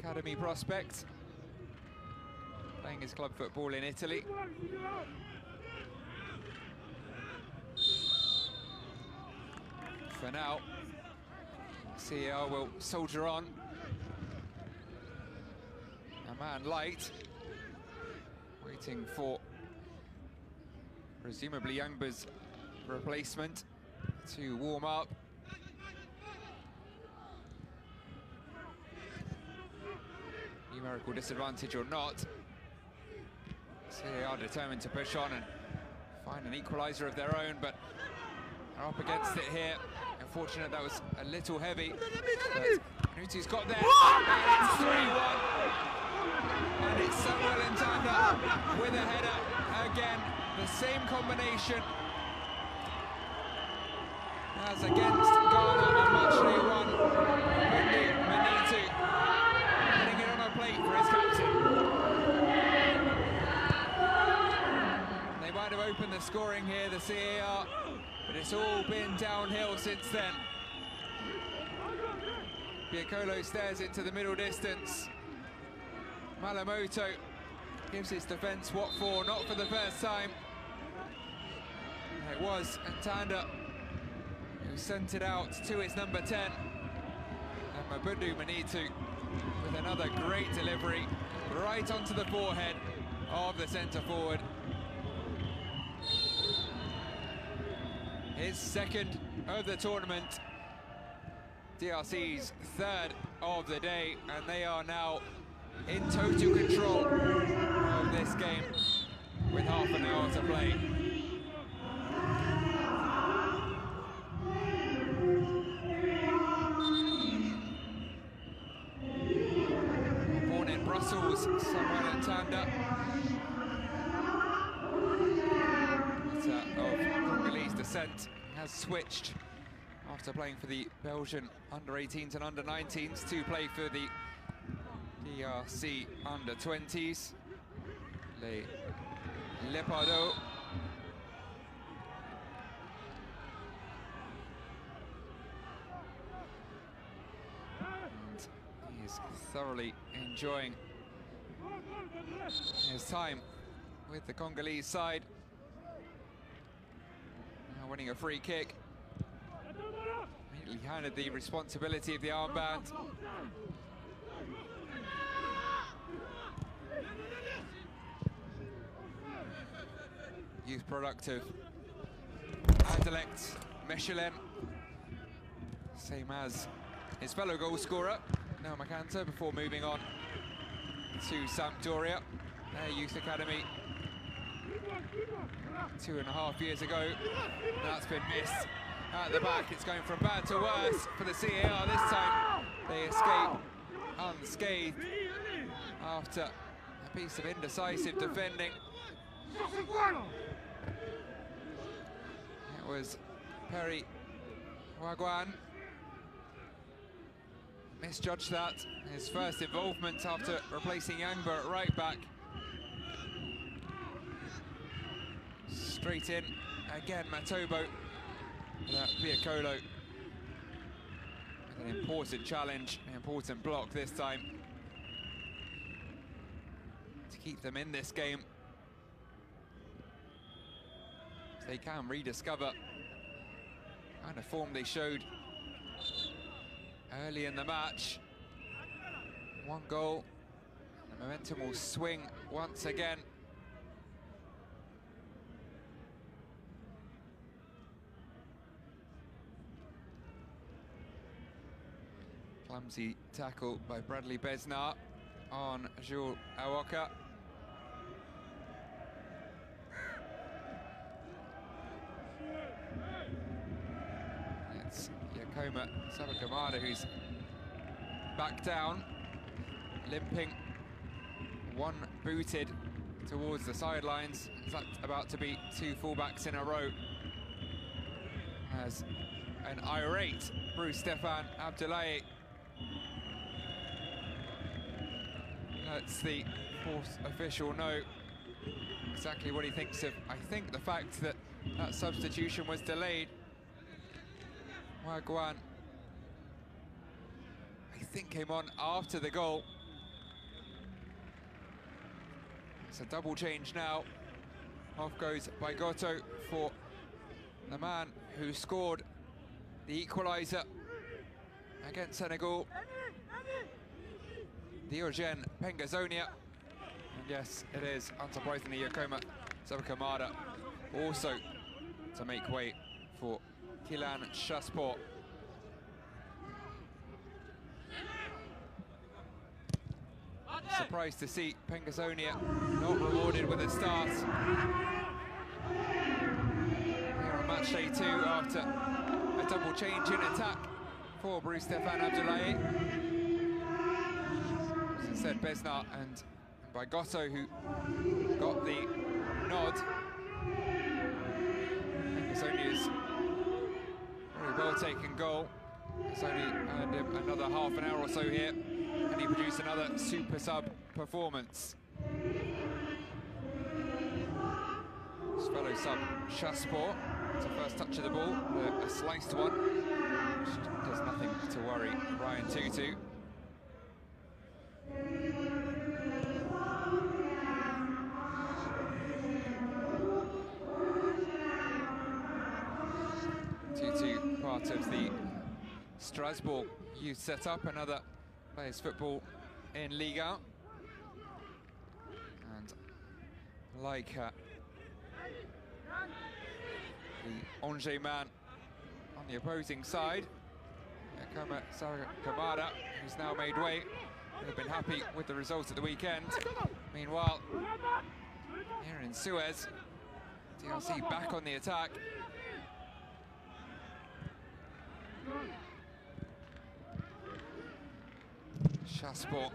academy prospect, playing his club football in Italy. For now, CAR will soldier on. A man light, waiting for presumably Youngber's replacement to warm up. Numerical disadvantage or not, CAR determined to push on and find an equaliser of their own, but are up against it here. Unfortunate that was a little heavy, but Manitu's got there, and it's 3-1. And it's Samuel Ntanda with a header. Again, the same combination as against Ghana on match day 1. Manitu putting it on a plate for his captain. They might have opened the scoring here, the CAR, but it's all been downhill since then. Piccolo stares into the middle distance. Malamoto gives his defence what for, not for the first time. And it was Ntanda who sent it out to his number 10. And Mabundu Manitu with another great delivery right onto the forehead of the centre forward. His second of the tournament, DRC's third of the day, and they are now in total control of this game with half an hour to play. Born in Brussels, Samuel Ntanda, of Congolese descent, has switched after playing for the Belgian under-18s and under-19s to play for the DRC under-20s. Les Leopards. And he is thoroughly enjoying his time with the Congolese side. Now winning a free kick. Immediately handed the responsibility of the armband. Youth product of Anderlecht, Mechelen, same as his fellow goal scorer, Noah Makanta, before moving on to Sampdoria, their youth academy 2.5 years ago. That's been missed at the back. It's going from bad to worse for the CAR. This time they escape unscathed after a piece of indecisive defending. It was Perry Wagwan misjudged that. His first involvement after replacing Yangba at right back. Straight in again, Matobo. Piccolo with an important challenge, an important block this time to keep them in this game. They can rediscover kind of form they showed early in the match. One goal, the momentum will swing once again. Clumsy tackle by Bradley Besnard on Jules Awoka. It's Yakoma Sabakamada who's back down, limping, one booted towards the sidelines. Is that about to be two fullbacks in a row? As an irate Bruce Stefan Abdullahi lets the fourth official know exactly what he thinks of, I think, the fact that that substitution was delayed. Wagwan, I think, came on after the goal, It's a double change now. Off goes Baigotto for the man who scored the equaliser against Senegal, Diogen Pengazonia. And yes, it is, unsurprisingly, Yakoma Sabakamada also to make way for Kylian Chasport. Surprised to see Pengazonia not rewarded with a start here on match day 2 after a double change in attack for Bruce Stefan Abdoulaye. As I said, Besnard and Baigotto who got the nod. Pengazonia's very well taken goal. It's only earned him another half an hour or so here, and he produced another super sub performance. His fellow sub Chasport, it's the first touch of the ball, a sliced one, which does nothing to worry Ryan Tutu. Tutu, part of the Strasbourg youth setup, another plays football in Liga. And like the Angers man on the opposing side, Yakoma Sabakamada, who's now made way, would have been happy with the result at the weekend. Meanwhile, here in Suez, DRC back on the attack. Chasport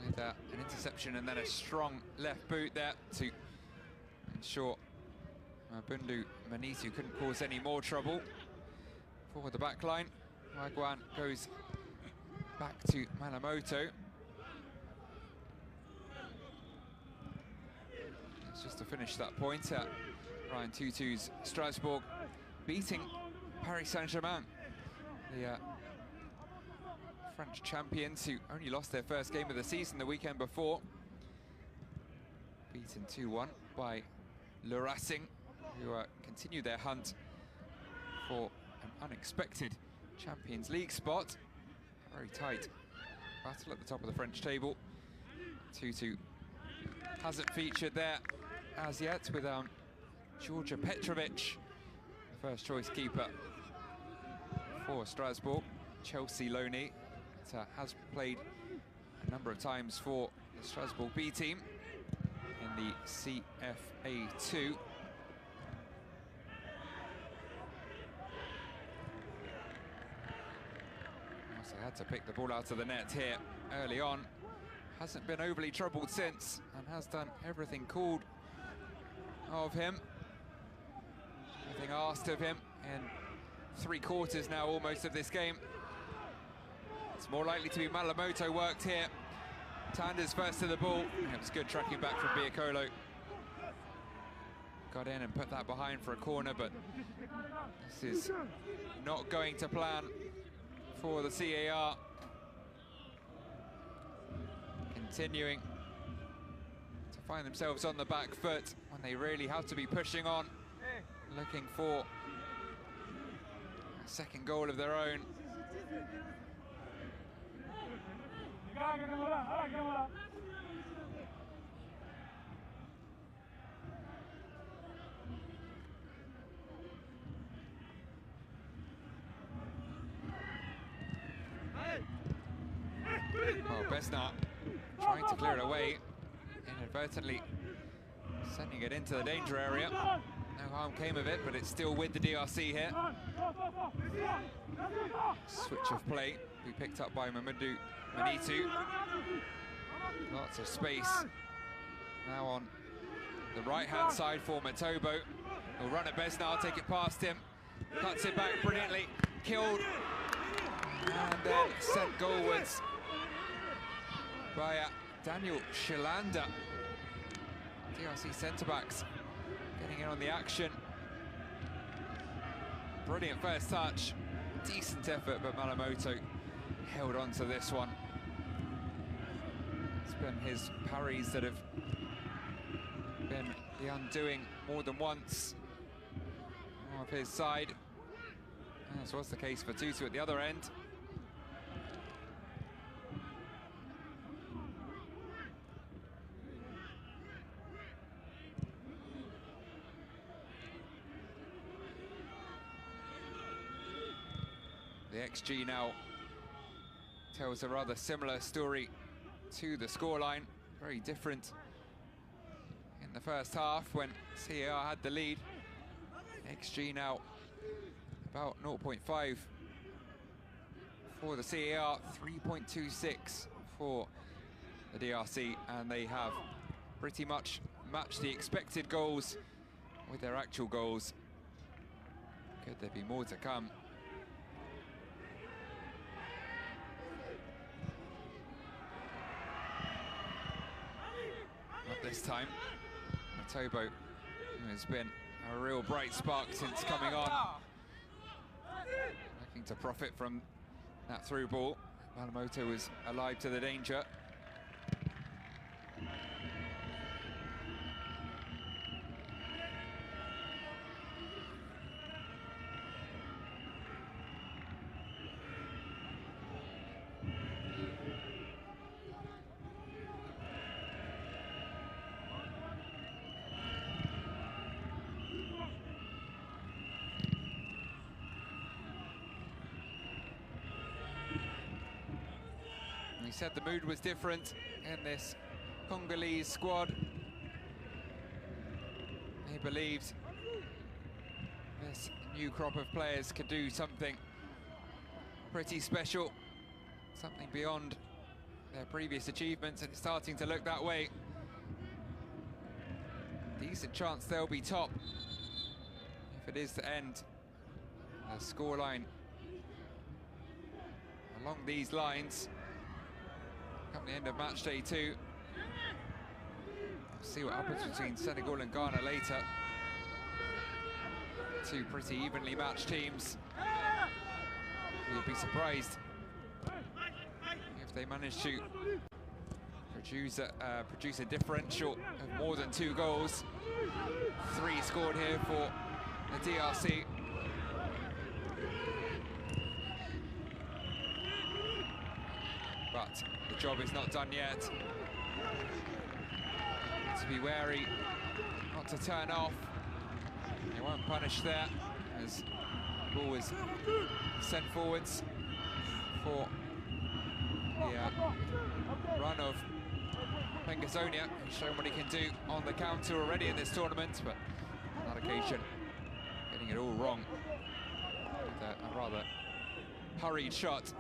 with an interception and then a strong left boot there to ensure Bundu Manitu couldn't cause any more trouble for the back line. Wagwan goes back to Malamoto. It's just to finish that point at Ryan Tutu's Strasbourg, beating Paris Saint-Germain, the French champions who only lost their first game of the season the weekend before. Beaten 2-1 by Le Racing, who continue their hunt for an unexpected Champions League spot. Very tight battle at the top of the French table. Tutu hasn't featured there as yet with Georgia Petrovic, the first choice keeper for Strasbourg. Chelsea loanee, has played a number of times for the Strasbourg B team in the CFA2. Also had to pick the ball out of the net here early on. Hasn't been overly troubled since, and has done everything called of him. Everything asked of him in 3/4 now almost of this game. It's more likely to be Malamoto worked here. Tanders first to the ball. It was good tracking back from Biacolo. Got in and put that behind for a corner, but this is not going to plan for the CAR. Continuing to find themselves on the back foot when they really have to be pushing on, looking for a second goal of their own. Well, Besnard trying to clear it away, inadvertently sending it into the danger area. No harm came of it, but it's still with the DRC here. Switch of play be picked up by Mamadou Manitu. Lots of space now on the right-hand side for Matobo. He'll run at Besnard, take it past him, cuts it back brilliantly, killed, and then sent goalwards by Daniel Shilanda. DRC centre-backs getting in on the action. Brilliant first touch, decent effort, but Malamoto held on to this one. It's been his parries that have been the undoing more than once of his side, as was the case for Tutu at the other end. The XG now tells a rather similar story to the scoreline. Very different in the first half when CAR had the lead. XG now about 0.5 for the CAR, 3.26 for the DRC, and they have pretty much matched the expected goals with their actual goals. Could there be more to come? Not this time. Matobo, who has been a real bright spark since coming on, looking to profit from that through ball. Malamoto was alive to the danger. He said the mood was different in this Congolese squad. He believed this new crop of players could do something pretty special, something beyond their previous achievements, and it's starting to look that way. Decent chance they'll be top if it is to end the scoreline along these lines. Come the end of match day 2. We'll see what happens between Senegal and Ghana later. Two pretty evenly matched teams. You'd be surprised if they manage to produce a differential of more than 2 goals. 3 scored here for the DRC. But the job is not done yet. To be wary not to turn off. They won't punish there as the ball is sent forwards for the run of Pengazonia, who's shown what he can do on the counter already in this tournament, but on that occasion getting it all wrong with a rather hurried shot.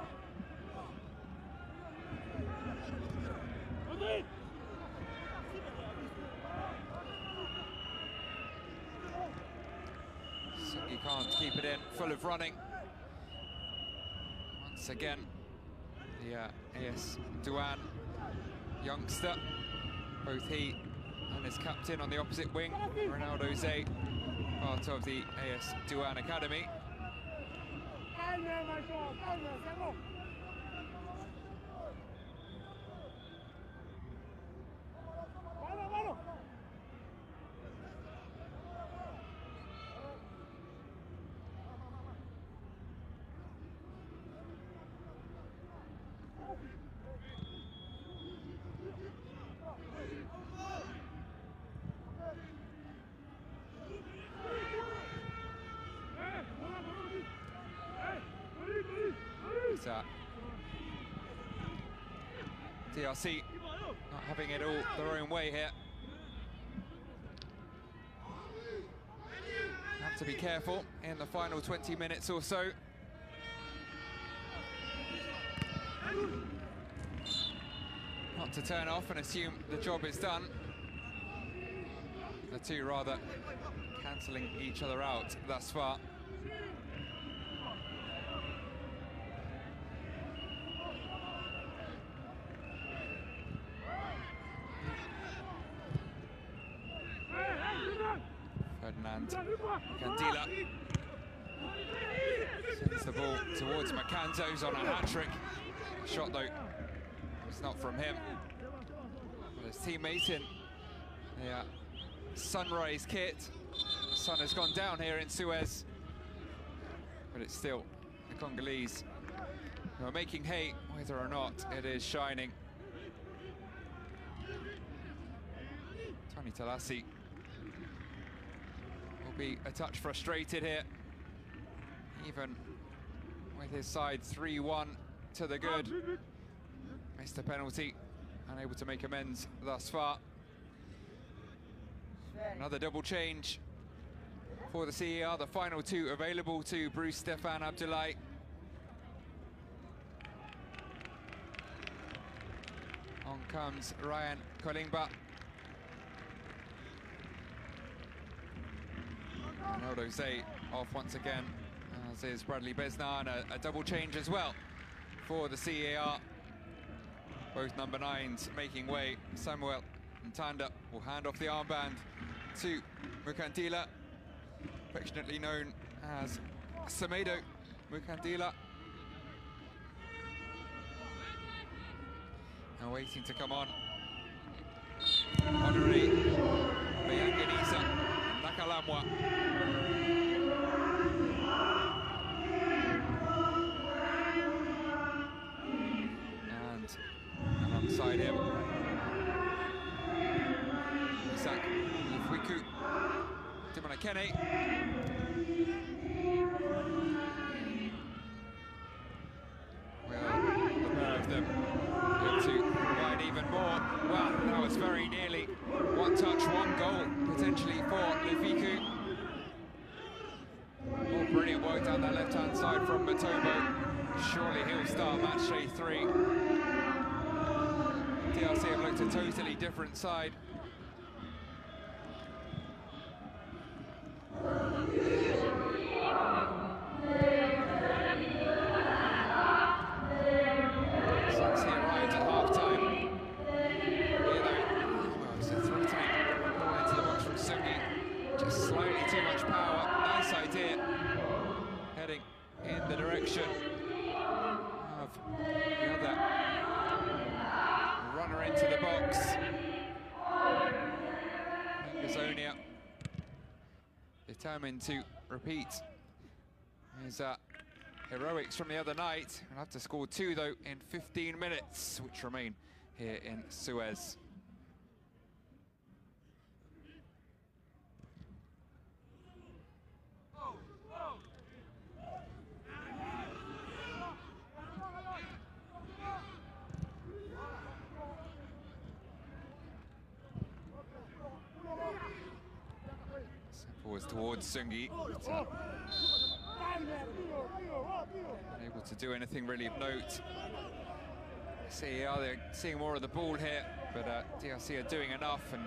Sugi can't keep it in, full of running. Once again, the AS Douane youngster, both he and his captain on the opposite wing, Ronaldo Zay, part of the AS Douane Academy. DRC not having it all their own way here. Have to be careful in the final 20 minutes or so. Not to turn off and assume the job is done. The two rather cancelling each other out thus far. Ferdinand Gandila sends the ball towards Makanzo's on a hat-trick. Shot though, it's not from him. his teammate in the sunrise kit. The sun has gone down here in Suez, but it's still the Congolese who are making hay, whether or not it is shining. Tony Talassi will be a touch frustrated here, even with his side 3-1 to the good. Missed a penalty, unable to make amends thus far. Another double change for the CER, the final two available to Bruce Stefan Abdullahi. On comes Ryan Kolingba. Ronaldo Zay off once again, as is Bradley Besnar, and a double change as well for the CER. Both number 9s making way. Samuel Ntanda will hand off the armband to Mukandila, affectionately known as Semedo Mukandila. Now waiting to come on, Honoré Bayanganisa Nakalamwa. And alongside him, Isaac Ifwiku Timonakene. Well, the pair of them able to provide even more. Well, that was very nearly one touch, one goal potentially for Lefiku. More brilliant work down that left-hand side from Matobo. Surely he'll start match day 3. DRC have looked a totally different side. Since he arrived at half-time, here though, well, it's a threatening ball into the box from Sungi. Just slightly too much power. Nice idea. Heading in the direction of the other runner into the box. Gazonia determined to repeat his heroics from the other night. We'll have to score 2 though in 15 minutes, which remain here in Suez. Forwards towards Sungi, but unable to do anything really of note. CER, they're seeing more of the ball here, but DRC are doing enough, and